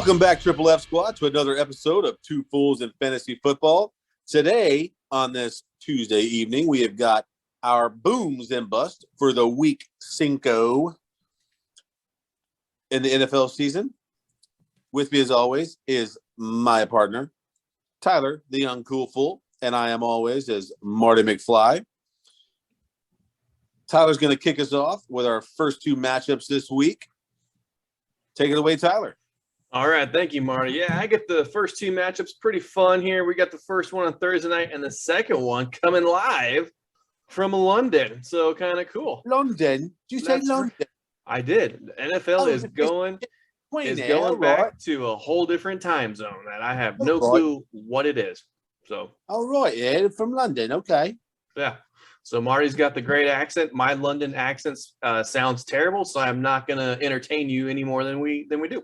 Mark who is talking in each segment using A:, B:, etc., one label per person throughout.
A: Welcome back, Triple F Squad, to another episode of Two Fools in Fantasy Football. Today, on this Tuesday evening, we have got our booms and bust for the week cinco in the NFL season. With me, as always, is my partner, Tyler, the young cool fool, and I am always as Marty McFly. Tyler's going to kick us off with our first two matchups this week. Take it away, Tyler.
B: All right. Thank you, Marty. Yeah, I get the first two matchups pretty fun here. We got the first one on Thursday night and the second one coming live from London. So kind of cool.
A: London? Did you say London?
B: Right. I did. The NFL is going back to a whole different time zone that I have no clue what it is. So.
A: All right. Yeah, from London. Okay.
B: Yeah. So Marty's got the great accent. My London accent sounds terrible, so I'm not going to entertain you any more than we do.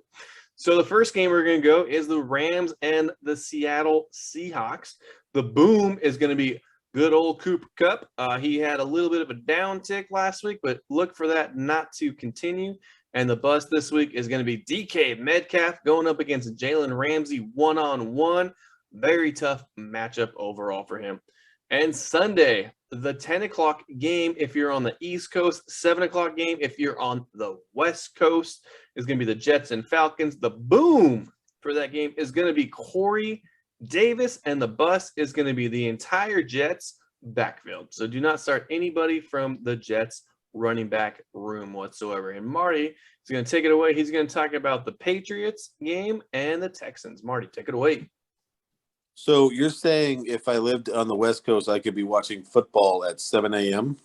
B: So the first game we're going to go is the Rams and the Seattle Seahawks. The boom is going to be good old Cooper Kupp. He had a little bit of a downtick last week, but look for that not to continue. And the bust this week is going to be DK Metcalf going up against Jalen Ramsey one-on-one. Very tough matchup overall for him. And Sunday, the 10 o'clock game if you're on the East Coast, 7 o'clock game if you're on the West Coast is going to be the Jets and Falcons. The boom for that game is going to be Corey Davis, and the bust is going to be the entire Jets backfield. So do not start anybody from the Jets running back room whatsoever. And Marty is going to take it away. He's going to talk about the Patriots game and the Texans. Marty, take it away.
A: So you're saying if I lived on the West Coast, I could be watching football at 7 a.m.?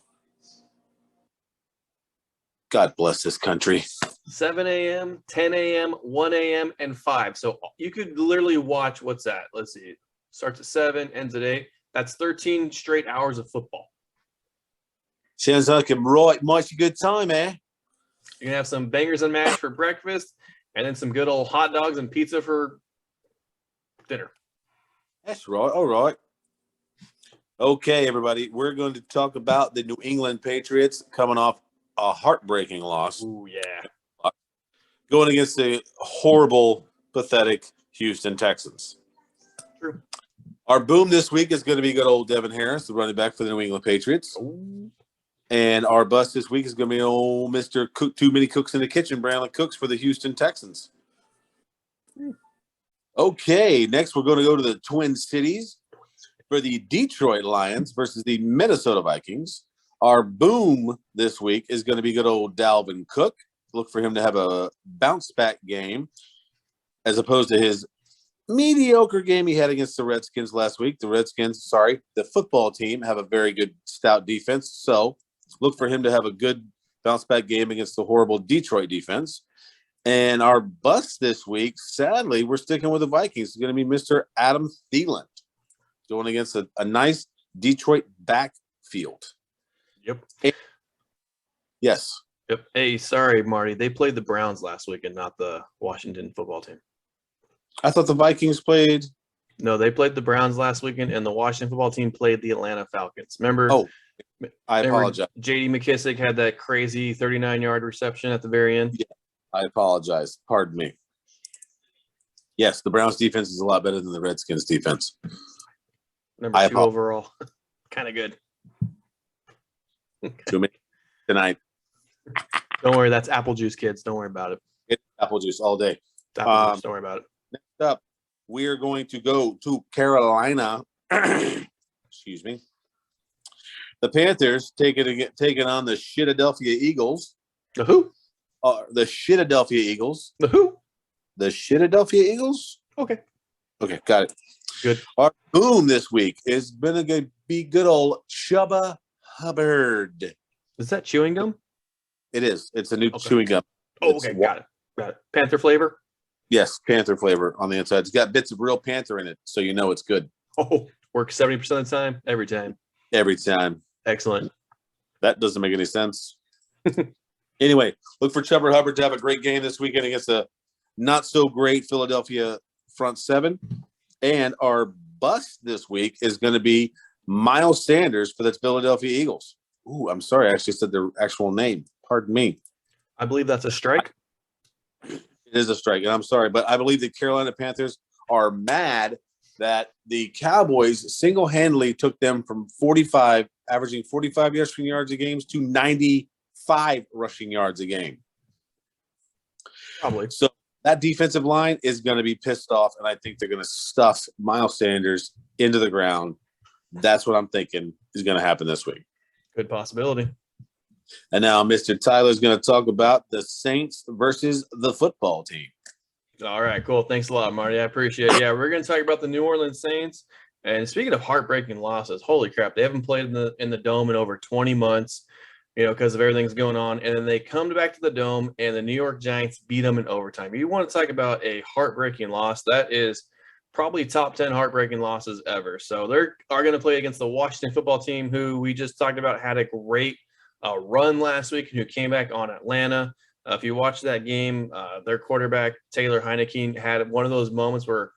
A: God bless this country.
B: 7 a.m., 10 a.m., 1 a.m., and 5. So you could literally watch, what's that? Let's see. Starts at 7, ends at 8. That's 13 straight hours of football.
A: Sounds like a right mighty good time, eh?
B: You're going to have some bangers and mash for breakfast, and then some good old hot dogs and pizza for dinner.
A: That's right. All right. Okay, everybody. We're going to talk about the New England Patriots coming off a heartbreaking loss.
B: Ooh, yeah.
A: Going against the horrible, pathetic Houston Texans.
B: True.
A: Our boom this week is going to be good old Devin Harris, the running back for the New England Patriots.
B: Ooh.
A: And our bust this week is going to be old Mr. Cook, too many cooks in the kitchen, Brandon Cooks for the Houston Texans. Okay, next we're going to go to the Twin Cities for the Detroit Lions versus the Minnesota Vikings. Our boom this week is going to be good old Dalvin Cook. Look for him to have a bounce-back game as opposed to his mediocre game he had against the Redskins last week. The football team have a very good, stout defense. So look for him to have a good bounce-back game against the horrible Detroit defense. And our bust this week, sadly, we're sticking with the Vikings. It's going to be Mr. Adam Thielen going against a nice Detroit backfield.
B: Yep.
A: Yes.
B: Yep. Hey, sorry, Marty. They played the Browns last week and not the Washington football team.
A: I thought the Vikings played.
B: No, they played the Browns last weekend, and the Washington football team played the Atlanta Falcons. Remember?
A: Oh, I apologize.
B: J.D. McKissick had that crazy 39-yard reception at the very end.
A: Yeah. I apologize. Pardon me. Yes, the Browns defense is a lot better than the Redskins defense.
B: Number 2 overall. Kind of good.
A: To me tonight.
B: Don't worry. That's apple juice, kids. Don't worry about it.
A: It's apple juice all day.
B: Apple juice. Don't worry about it.
A: Next up, we are going to go to Carolina. Excuse me. The Panthers taking on the Philadelphia Eagles.
B: The who?
A: The Philadelphia Eagles.
B: The who?
A: The Philadelphia Eagles?
B: Okay,
A: got it.
B: Good.
A: Our boom this week is going to be good old Chubba Hubbard.
B: Is that chewing gum?
A: It is. It's a new chewing gum.
B: Oh, okay. Got it. Panther flavor?
A: Yes, Panther flavor on the inside. It's got bits of real Panther in it, so you know it's good.
B: Oh, works 70% of the time? Every time.
A: Every time.
B: Excellent.
A: That doesn't make any sense. Anyway, look for Chubba Hubbard to have a great game this weekend against a not-so-great Philadelphia front seven. And our bust this week is going to be Miles Sanders for the Philadelphia Eagles. Ooh, I'm sorry. I actually said their actual name. Pardon me.
B: I believe that's a strike.
A: It is a strike, and I'm sorry, but I believe the Carolina Panthers are mad that the Cowboys single-handedly took them from averaging 45 rushing yards a game to 95 rushing yards a game.
B: Probably.
A: So that defensive line is going to be pissed off, and I think they're going to stuff Miles Sanders into the ground. That's what I'm thinking is going to happen this week.
B: Good possibility.
A: And now Mr. Tyler is going to talk about the Saints versus the football team.
B: All right, cool. Thanks a lot, Marty. I appreciate it. Yeah, we're going to talk about the New Orleans Saints. And speaking of heartbreaking losses, holy crap, they haven't played in the Dome in over 20 months, because of everything's going on. And then they come back to the Dome, and the New York Giants beat them in overtime. You want to talk about a heartbreaking loss? That is probably top 10 heartbreaking losses ever. So they are going to play against the Washington football team, who we just talked about had a great run last week, and who came back on Atlanta. If you watch that game, their quarterback, Taylor Heineke, had one of those moments where,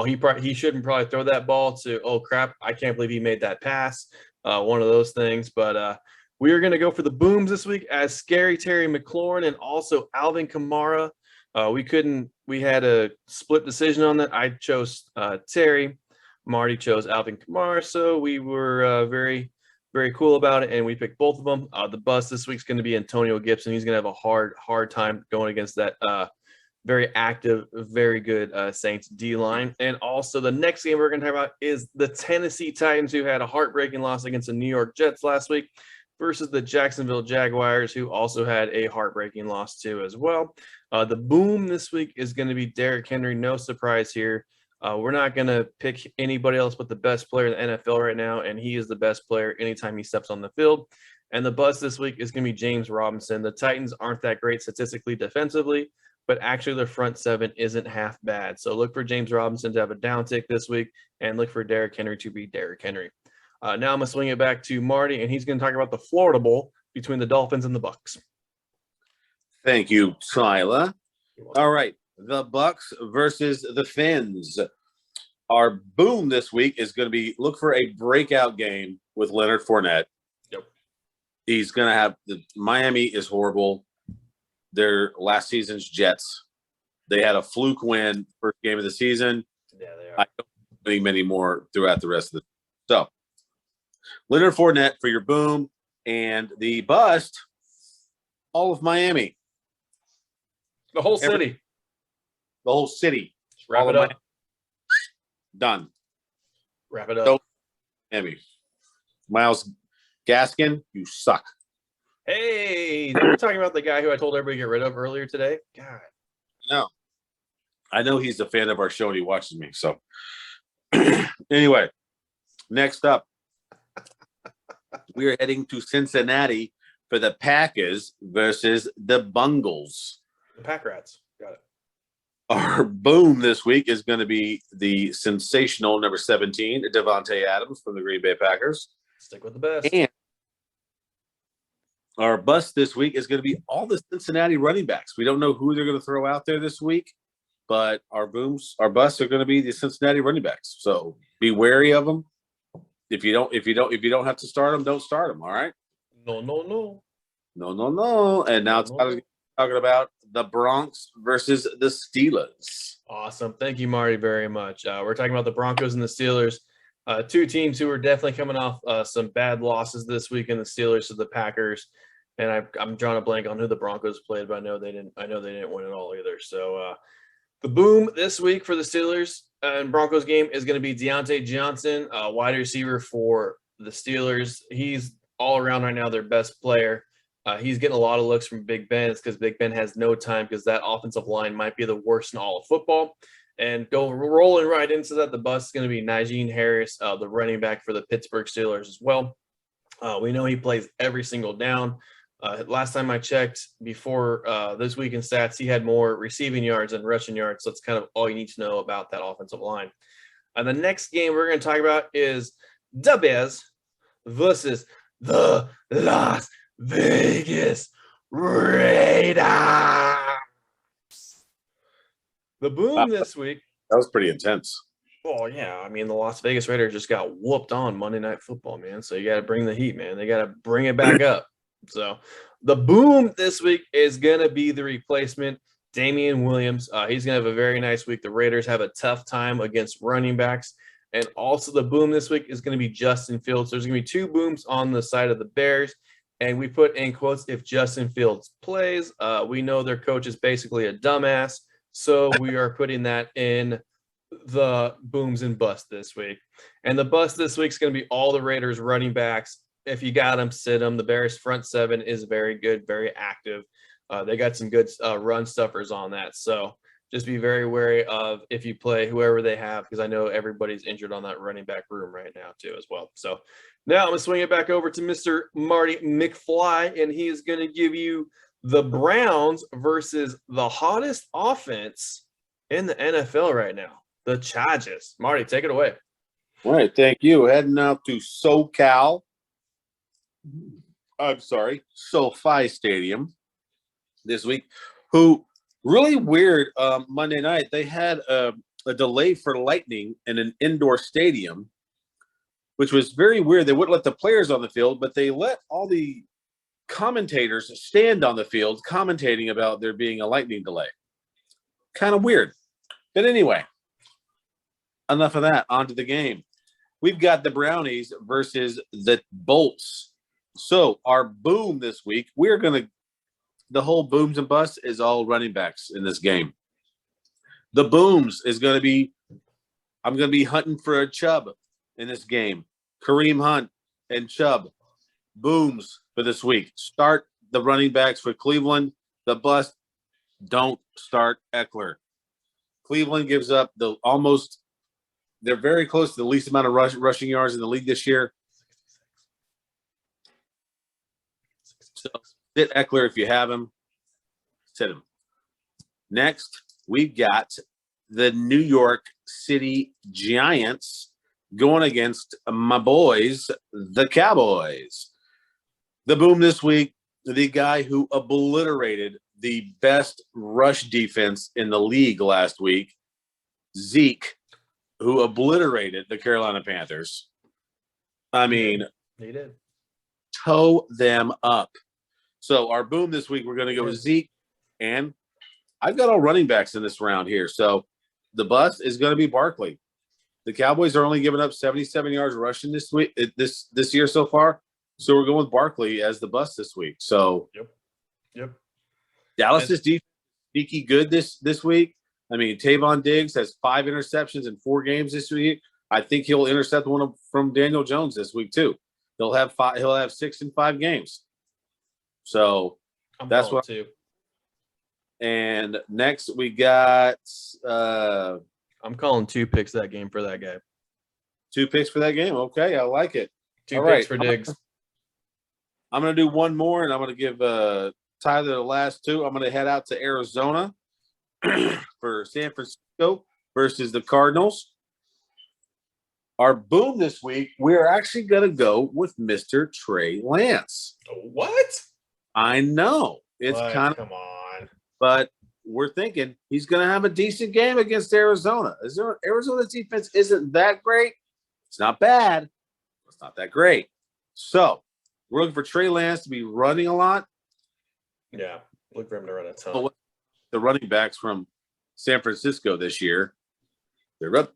B: he shouldn't probably throw that ball to, oh, crap, I can't believe he made that pass. One of those things. But we are going to go for the Booms this week as Scary Terry McLaurin and also Alvin Kamara. We had a split decision on that. I chose Terry. Marty chose Alvin Kamara. So we were very, very cool about it, and we picked both of them. The bust this week's going to be Antonio Gibson. He's going to have a hard time going against that very active, very good Saints D-line. And also the next game we're going to talk about is the Tennessee Titans, who had a heartbreaking loss against the New York Jets last week, versus the Jacksonville Jaguars, who also had a heartbreaking loss too as well. The boom this week is going to be Derrick Henry. No surprise here. We're not going to pick anybody else but the best player in the NFL right now, and he is the best player anytime he steps on the field. And the buzz this week is going to be James Robinson. The Titans aren't that great statistically defensively, but actually their front seven isn't half bad. So look for James Robinson to have a downtick this week, and look for Derrick Henry to be Derrick Henry. Now I'm going to swing it back to Marty, and he's going to talk about the Florida Bowl between the Dolphins and the Bucs.
A: Thank you, Tyler. All right. The Bucs versus the Fins. Our boom this week is going to be look for a breakout game with Leonard Fournette.
B: Yep.
A: He's going to have Miami is horrible. Their last season's Jets. They had a fluke win first game of the season.
B: Yeah, they are.
A: I don't think many more throughout the rest of the. So Leonard Fournette for your boom, and the bust, all of Miami.
B: The whole city.
A: The whole city.
B: Just wrap it up.
A: Done.
B: Wrap it up.
A: So, Miami. Myles Gaskin, you suck.
B: Hey, we're talking about the guy who I told everybody to get rid of earlier today. God.
A: No. I know he's a fan of our show and he watches me. So, anyway, next up, we are heading to Cincinnati for the Packers versus the Bungles.
B: The Pack Rats. Got it.
A: Our boom this week is going to be the sensational number 17, Devontae Adams from the Green Bay Packers.
B: Stick with the best.
A: And our bust this week is going to be all the Cincinnati running backs. We don't know who they're going to throw out there this week, but our busts are going to be the Cincinnati running backs. So be wary of them. If you don't have to start them, don't start them. All right.
B: No.
A: And now Tyler's talking about the Bronx versus the Steelers.
B: Awesome. Thank you, Marty, very much. We're talking about the Broncos and the Steelers. Two teams who are definitely coming off some bad losses this week, in the Steelers to the Packers. And I'm drawing a blank on who the Broncos played, but I know they didn't win it all either. So the boom this week for the Steelers and Broncos game is going to be Deontay Johnson, wide receiver for the Steelers. He's all around right now their best player. He's getting a lot of looks from Big Ben. It's because Big Ben has no time, because that offensive line might be the worst in all of football. And rolling right into that, the bus is going to be Najee Harris, the running back for the Pittsburgh Steelers as well. We know he plays every single down. Last time I checked, before this week in stats, he had more receiving yards than rushing yards. So that's kind of all you need to know about that offensive line. And the next game we're going to talk about is the Bears versus the Las Vegas Raiders. The boom this week.
A: That was pretty intense.
B: Oh, yeah. I mean, the Las Vegas Raiders just got whooped on Monday Night Football, man. So you got to bring the heat, man. They got to bring it back up. So the boom this week is going to be the replacement Damian Williams. He's going to have a very nice week. The Raiders have a tough time against running backs. And also the boom this week is going to be Justin Fields. There's going to be 2 booms on the side of the Bears. And we put in quotes, if Justin Fields plays. We know their coach is basically a dumbass. So we are putting that in the booms and bust this week. And the bust this week is going to be all the Raiders running backs. If you got them, sit them. The Bears front 7 is very good, very active. They got some good run stuffers on that. So just be very wary of if you play whoever they have, because I know everybody's injured on that running back room right now too as well. So now I'm going to swing it back over to Mr. Marty McFly, and he is going to give you the Browns versus the hottest offense in the NFL right now, the Chargers. Marty, take it away.
A: All right, thank you. Heading out to SoFi Stadium this week, who really weird Monday night. They had a delay for lightning in an indoor stadium, which was very weird. They wouldn't let the players on the field, but they let all the commentators stand on the field commentating about there being a lightning delay. Kind of weird. But anyway, enough of that. On to the game. We've got the Brownies versus the Bolts. So our boom this week, the whole booms and busts is all running backs in this game. The booms is going to be, I'm going to be hunting for a Chubb in this game. Kareem Hunt and Chubb. Booms for this week. Start the running backs for Cleveland. The bust, don't start Eckler. Cleveland gives up they're very close to the least amount of rushing yards in the league this year. So sit Eckler if you have him. Sit him. Next, we've got the New York City Giants going against my boys, the Cowboys. The boom this week, the guy who obliterated the best rush defense in the league last week, Zeke, who obliterated the Carolina Panthers. I mean,
B: He did.
A: Toe them up. So our boom this week, we're going to go with Zeke, and I've got all running backs in this round here. So the bust is going to be Barkley. The Cowboys are only giving up 77 yards rushing this week, this year so far. So we're going with Barkley as the bust this week. So
B: Yep.
A: Dallas is sneaky good this week. I mean, Tavon Diggs has 5 interceptions in 4 games this week. I think he'll intercept one from Daniel Jones this week too. He'll have 6 in 5 games. So that's what.
B: Too.
A: And next we got.
B: I'm calling 2 picks that game for that guy.
A: 2 picks for that game. Okay, I like it.
B: 2 picks for Diggs.
A: I'm going to do one more, and I'm going to give Tyler the last 2. I'm going to head out to Arizona for San Francisco versus the Cardinals. Our boom this week, we're actually going to go with Mr. Trey Lance.
B: What?
A: I know. It's kind of.
B: Come on.
A: But we're thinking he's going to have a decent game against Arizona. Arizona's defense isn't that great. It's not bad. It's not that great. So we're looking for Trey Lance to be running a lot.
B: Yeah, look for him to run a ton.
A: The running backs from San Francisco this year, they're up.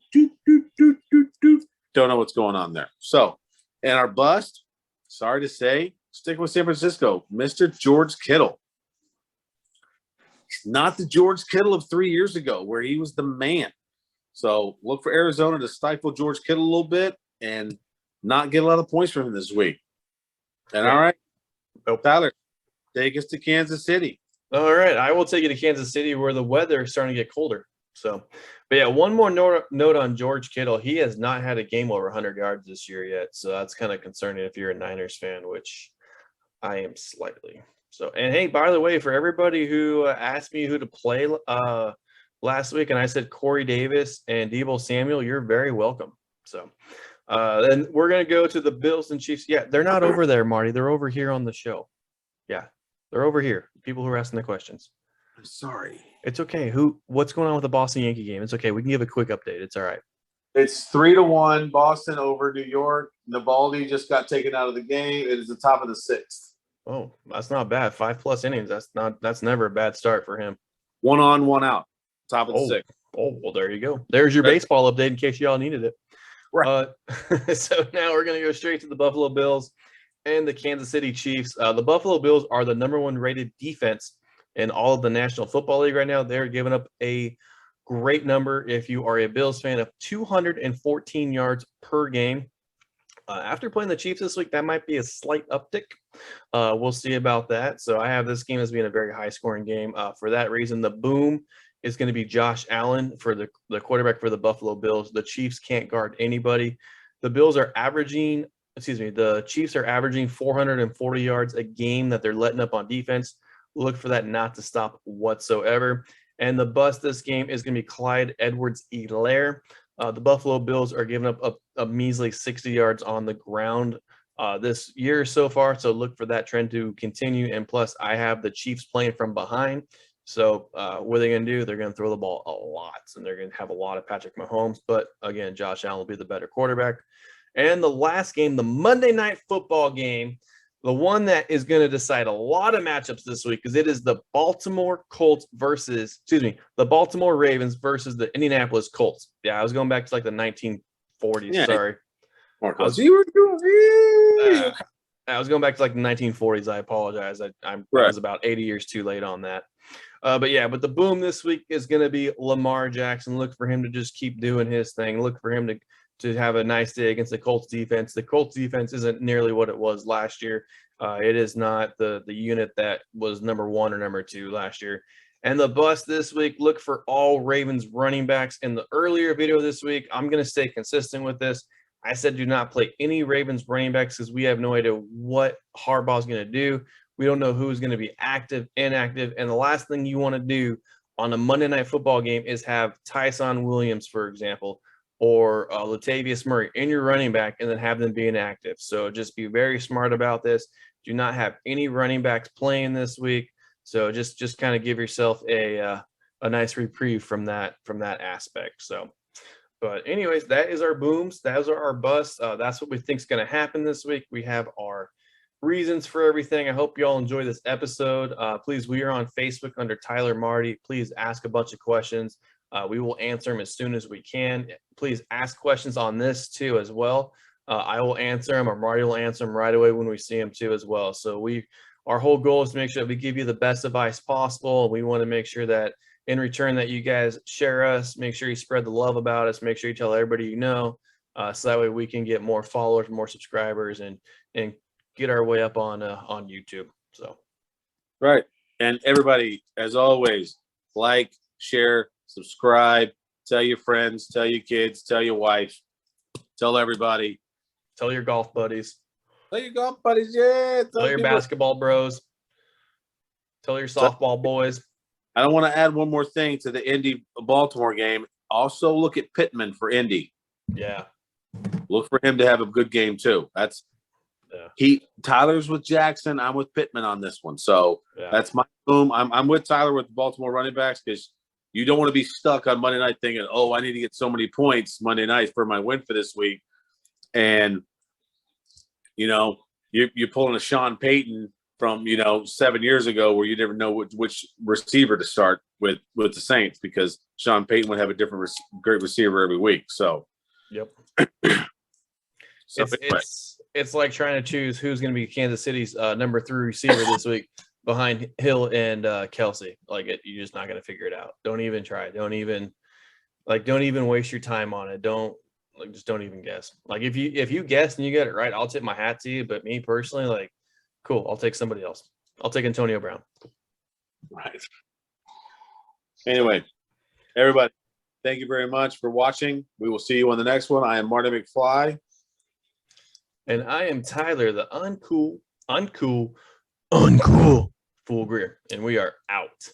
A: Don't know what's going on there. So, and our bust, sorry to say, stick with San Francisco, Mr. George Kittle. Not the George Kittle of 3 years ago where he was the man. So look for Arizona to stifle George Kittle a little bit and not get a lot of points from him this week. And all right, Tyler, take us to Kansas City.
B: All right, I will take you to Kansas City where the weather is starting to get colder. So, but yeah, one more note on George Kittle. He has not had a game over 100 yards this year yet. So that's kind of concerning if you're a Niners fan, which I am slightly. So, and hey, by the way, for everybody who asked me who to play last week, and I said Corey Davis and Deebo Samuel, you're very welcome. So, then we're going to go to the Bills and Chiefs. Yeah, they're not over there, Marty. They're over here on the show. Yeah, they're over here. People who are asking the questions.
A: I'm sorry.
B: It's okay. What's going on with the Boston Yankee game? It's okay. We can give a quick update. It's all right.
A: It's 3-1 Boston over New York. Navalny just got taken out of the game. It is the top of the 6th.
B: Oh, that's not bad. 5+ innings. That's never a bad start for him.
A: 1 on, 1 out. Top of the
B: Oh.
A: sixth.
B: Oh, well, there you go. There's your baseball update in case y'all needed it.
A: Right.
B: So now we're going to go straight to the Buffalo Bills and the Kansas City Chiefs. The Buffalo Bills are the #1 rated defense in all of the National Football League right now. They're giving up a great number, if you are a Bills fan, of 214 yards per game. After playing the Chiefs this week, that might be a slight uptick. We'll see about that. So I have this game as being a very high-scoring game. For that reason, the boom is going to be Josh Allen for the quarterback for the Buffalo Bills. The Chiefs can't guard anybody. The Chiefs are averaging 440 yards a game that they're letting up on defense. Look for that not to stop whatsoever. And the bust this game is going to be Clyde Edwards-Helaire. The Buffalo Bills are giving up a measly 60 yards on the ground this year so far. So look for that trend to continue. And plus, I have the Chiefs playing from behind. So what are they going to do? They're going to throw the ball a lot, and they're going to have a lot of Patrick Mahomes. But again, Josh Allen will be the better quarterback. And the last game, the Monday Night Football game, the one that is going to decide a lot of matchups this week, because it is the Baltimore Ravens versus the Indianapolis Colts. Yeah, I was going back to like the 1940s.
A: Yeah.
B: Sorry.
A: Marcos, you were doing
B: I was going back to like the 1940s. I apologize. I was about 80 years too late on that. But the boom this week is going to be Lamar Jackson. Look for him to just keep doing his thing. Look for him to have a nice day against the Colts defense. The Colts defense isn't nearly what it was last year. It is not the unit that was #1 or #2 last year. And the bust this week, look for all Ravens running backs. In the earlier video this week, I'm going to stay consistent with this. I said do not play any Ravens running backs because we have no idea what Harbaugh's going to do. We don't know who's going to be active, inactive. And the last thing you want to do on a Monday Night Football game is have Tyson Williams, for example, or Latavius Murray in your running back and then have them be inactive. So just be very smart about this. Do not have any running backs playing this week. So just kind of give yourself a nice reprieve from that aspect. So, but anyways, that is our booms. Those are our busts. That's what we think is going to happen this week. We have our reasons for everything. I hope you all enjoy this episode. Please, we are on Facebook under Tyler Marty. Please ask a bunch of questions. We will answer them as soon as we can. Please ask questions on this too as well. I will answer them, or Marty will answer them right away when we see them too as well. So our whole goal is to make sure that we give you the best advice possible. We want to make sure that in return that you guys share us, make sure you spread the love about us, make sure you tell everybody you know, so that way we can get more followers, more subscribers, and get our way up on YouTube. So,
A: right. And everybody, as always, like, share, subscribe, tell your friends, tell your kids, tell your wife, tell everybody.
B: Tell your golf buddies.
A: Tell your golf buddies, yeah.
B: Tell your basketball bros. Tell your softball boys.
A: I don't want to add one more thing to the Indy-Baltimore game. Also look at Pittman for Indy.
B: Yeah.
A: Look for him to have a good game too. Tyler's with Jackson. I'm with Pittman on this one. So that's my boom. I'm with Tyler with the Baltimore running backs because you don't want to be stuck on Monday night thinking, oh, I need to get so many points Monday night for my win for this week. And, you're pulling a Sean Payton from, 7 years ago where you never know which receiver to start with the Saints because Sean Payton would have a different great receiver every week. So,
B: yep.
A: So
B: it's like trying to choose who's going to be Kansas City's #3 receiver this week behind Hill and Kelsey. You're just not going to figure it out. Don't even try. Don't even waste your time on it. Just don't even guess. If you guess and you get it right, I'll tip my hat to you. But me personally, cool, I'll take somebody else. I'll take Antonio Brown.
A: Right. Anyway, everybody, thank you very much for watching. We will see you on the next one. I am Marty McFly.
B: And I am Tyler, the uncool Fool Greer. And we are out.